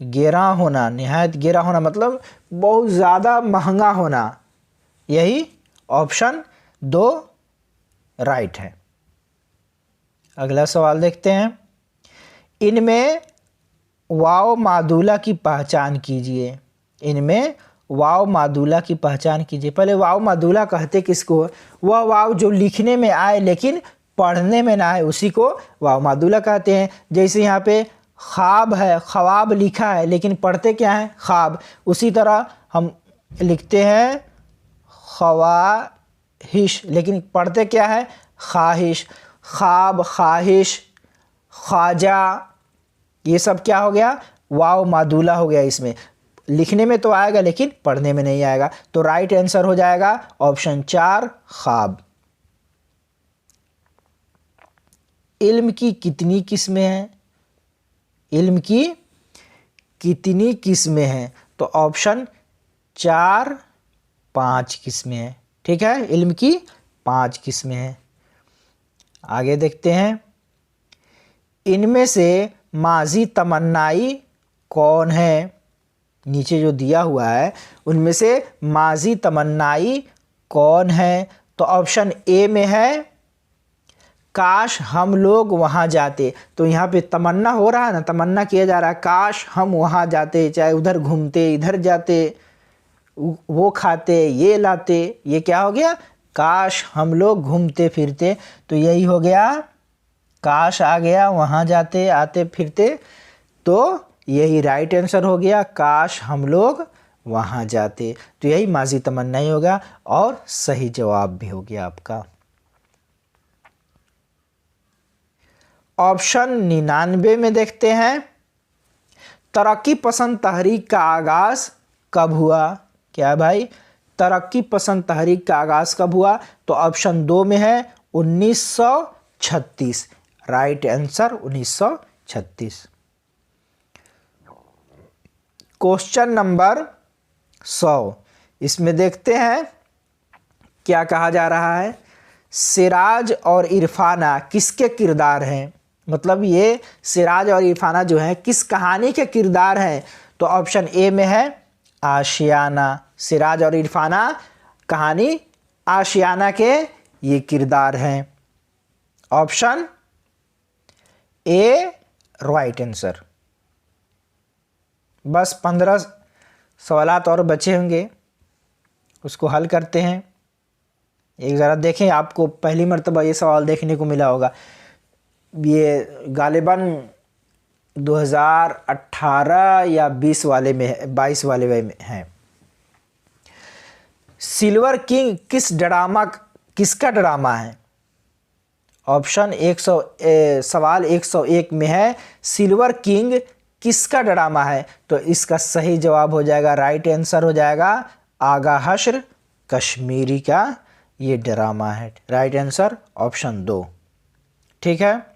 गिरा होना। निहायत गिरा होना मतलब बहुत ज़्यादा महंगा होना। यही ऑप्शन 2 राइट है। अगला सवाल देखते हैं। इनमें वाव मादुला की पहचान कीजिए। इनमें वाव मादुला की पहचान कीजिए। पहले वाव मादुला कहते किसको? वह वाव जो लिखने में आए लेकिन पढ़ने में ना आए, उसी को वाव मादुला कहते हैं। जैसे यहाँ पे ख्वाब है, ख्वाब लिखा है लेकिन पढ़ते क्या है? ख्वाब। उसी तरह हम लिखते हैं ख्वाहिश लेकिन पढ़ते क्या है? ख्वाहिश। ख्वाब, ख्वाहिश, ख्वाजा, ये सब क्या हो गया? वाव मादुला हो गया। इसमें लिखने में तो आएगा लेकिन पढ़ने में नहीं आएगा। तो राइट आंसर हो जाएगा ऑप्शन 4 ख्वाब। इल्म की कितनी किस्में हैं? इल्म की कितनी किस्में हैं? तो ऑप्शन 4 5 किस्में हैं। ठीक है, इल्म की 5 किस्में हैं। आगे देखते हैं। इनमें से माजी तमन्नाई कौन है? नीचे जो दिया हुआ है उनमें से माजी तमन्नाई कौन है? तो ऑप्शन ए में है काश हम लोग वहाँ जाते। तो यहाँ पे तमन्ना हो रहा है ना, तमन्ना किया जा रहा है, काश हम वहाँ जाते, चाहे उधर घूमते, इधर जाते, वो खाते, ये लाते। ये क्या हो गया? काश हम लोग घूमते फिरते। तो यही हो गया, काश आ गया, वहाँ जाते, आते फिरते। तो यही राइट आंसर हो गया, काश हम लोग वहाँ जाते। तो यही माजी तमन्ना ही होगा और सही जवाब भी हो गया आपका। ऑप्शन 99 में देखते हैं। तरक्की पसंद तहरीक का आगाज़ कब हुआ? क्या भाई? तरक्की पसंद तहरीक का आगाज़ कब हुआ? तो ऑप्शन 2 में है 1936। Right answer 1936। क्वेश्चन नंबर 100, इसमें देखते हैं क्या कहा जा रहा है। सिराज और इरफाना किसके किरदार हैं? मतलब ये सिराज और इरफाना जो है किस कहानी के किरदार हैं? तो ऑप्शन ए में है आशियाना। सिराज और इरफाना कहानी आशियाना के ये किरदार हैं। Option A right answer. बस 15 सवालात और बचे होंगे, उसको हल करते हैं। एक ज़रा देखें, आपको पहली मर्तबा ये सवाल देखने को मिला होगा। ये गालिबन 2018 या 20 वाले में है, 22 वाले में है। सिल्वर किंग किसका ड्रामा है? ऑप्शन 100 सवाल 101 में है सिल्वर किंग किसका ड्रामा है? तो इसका सही जवाब हो जाएगा, राइट आंसर हो जाएगा आगा हश्र कश्मीरी का ये ड्रामा है। Right answer option 2। ठीक है,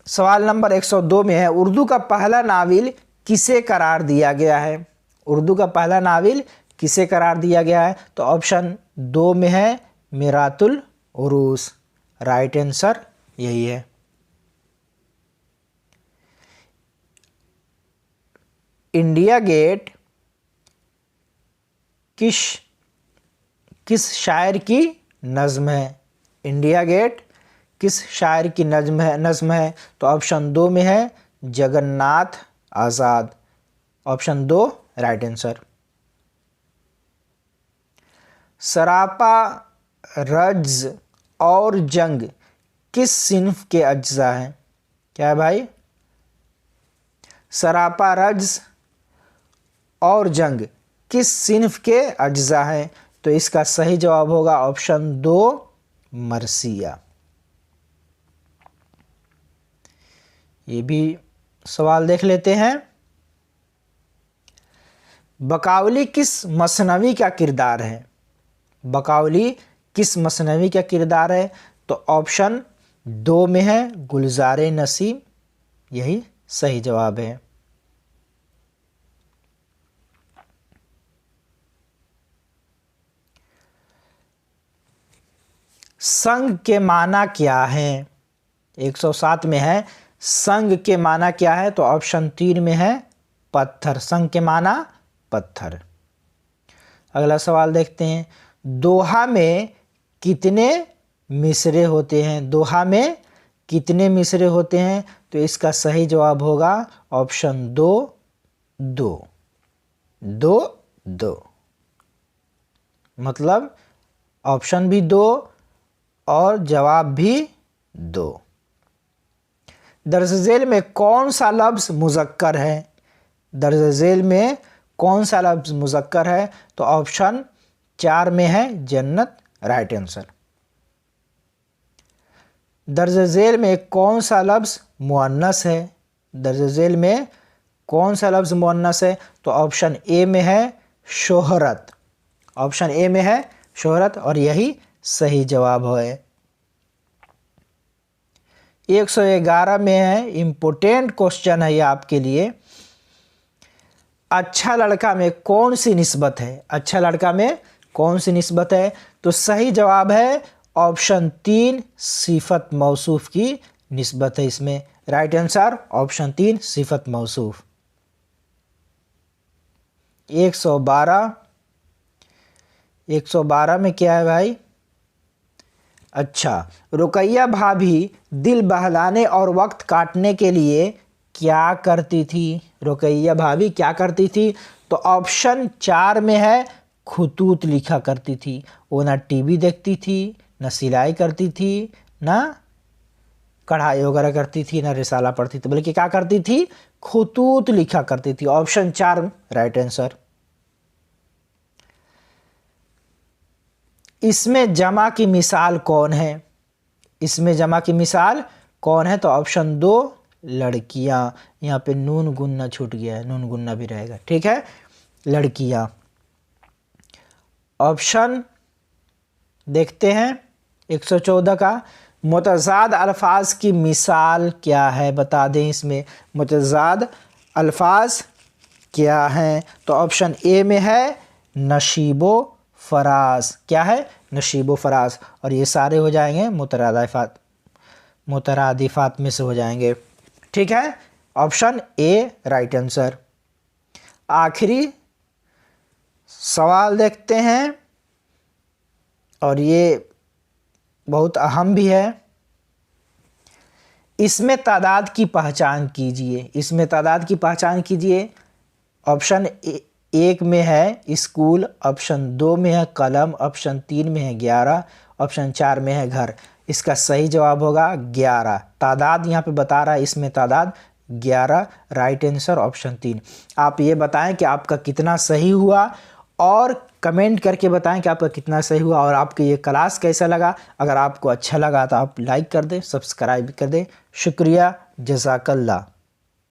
सवाल नंबर 102 में है उर्दू का पहला नावल किसे करार दिया गया है? उर्दू का पहला नावल किसे करार दिया गया है? तो ऑप्शन 2 में है मिरातुल उरूस। राइट आंसर यही है। इंडिया गेट किस शायर की नज़्म है? इंडिया गेट किस शायर की नज़्म है? तो ऑप्शन 2 में है Jagannath Azad. Option 2 right answer. सरापा, रज्ज़ और जंग किस सिन्फ के अज्जा हैं? क्या है भाई? सरापा, रज्ज़ और जंग किस सिन्फ के अज्जा हैं? तो इसका सही जवाब होगा ऑप्शन 2 मरसिया। ये भी सवाल देख लेते हैं। बकावली किस मसनवी का किरदार है? बकावली किस मसनवी का किरदार है? तो ऑप्शन 2 में है गुलज़ारे नसीम। यही सही जवाब है। संघ के माना क्या है? 107 में है संघ के माना क्या है, तो ऑप्शन 3 में है पत्थर। संघ के माना पत्थर। अगला सवाल देखते हैं, दोहा में कितने मिसरे होते हैं? दोहा में कितने मिसरे होते हैं? तो इसका सही जवाब होगा ऑप्शन 2, 2। 2, 2 मतलब ऑप्शन भी 2 और जवाब भी 2। दर्ज झेल में कौन सा लफ्ज़ मुज़क्कर है? दर्ज झेल में कौन सा लफ्ज़ मुज़क्कर है? तो ऑप्शन 4 में है जन्नत, राइट आंसर। दर्ज झेल में कौन सा लफ्ज़ मुअन्नस है? दर्ज झेल में कौन सा लफ्ज़ मुअन्नस है? तो ऑप्शन ए में है शोहरत। ऑप्शन ए में है शोहरत और यही सही जवाब है। 111 में है, इम्पोर्टेंट क्वेश्चन है ये आपके लिए। अच्छा लड़का में कौन सी निस्बत है? अच्छा लड़का में कौन सी निस्बत है? तो सही जवाब है ऑप्शन 3, सिफत मौसूफ की निस्बत है इसमें। राइट आंसर ऑप्शन 3, सिफत मौसूफ। 112 में क्या है भाई? अच्छा, रुकैया भाभी दिल बहलाने और वक्त काटने के लिए क्या करती थी? रुकैया भाभी क्या करती थी? तो ऑप्शन 4 में है खुतूत लिखा करती थी। वो ना टीवी देखती थी, ना सिलाई करती थी, ना कढ़ाई वगैरह करती थी, ना रिसाला पढ़ती थी, बल्कि क्या करती थी? खुतूत लिखा करती थी। Option 4 right answer. इसमें जमा की मिसाल कौन है? इसमें जमा की मिसाल कौन है? तो ऑप्शन 2 लड़कियां। यहाँ पे नून गुन्ना छूट गया है, नून गुन्ना भी रहेगा, ठीक है, लड़कियां। ऑप्शन देखते हैं 114 का, मुतज़ाद अल्फाज की मिसाल क्या है? बता दें इसमें मुतज़ाद अल्फाज क्या हैं? तो ऑप्शन ए में है नशीबो फराज। क्या है? नशीबो फराज। और ये सारे हो जाएंगे मुतरादिफात में से हो जाएंगे, ठीक है। Option A right answer. आखिरी सवाल देखते हैं और ये बहुत अहम भी है। इसमें तादाद की पहचान कीजिए। इसमें तादाद की पहचान कीजिए। ऑप्शन 1 में है स्कूल, ऑप्शन 2 में है कलम, ऑप्शन 3 में है 11, ऑप्शन 4 में है घर। इसका सही जवाब होगा 11। तादाद यहाँ पे बता रहा है, इसमें तादाद 11, राइट आंसर ऑप्शन 3। आप ये बताएं कि आपका कितना सही हुआ और कमेंट करके बताएं कि आपका कितना सही हुआ और आपको ये क्लास कैसा लगा। अगर आपको अच्छा लगा तो आप लाइक कर दें, सब्सक्राइब कर दें। शुक्रिया, जज़ाकल्लाह।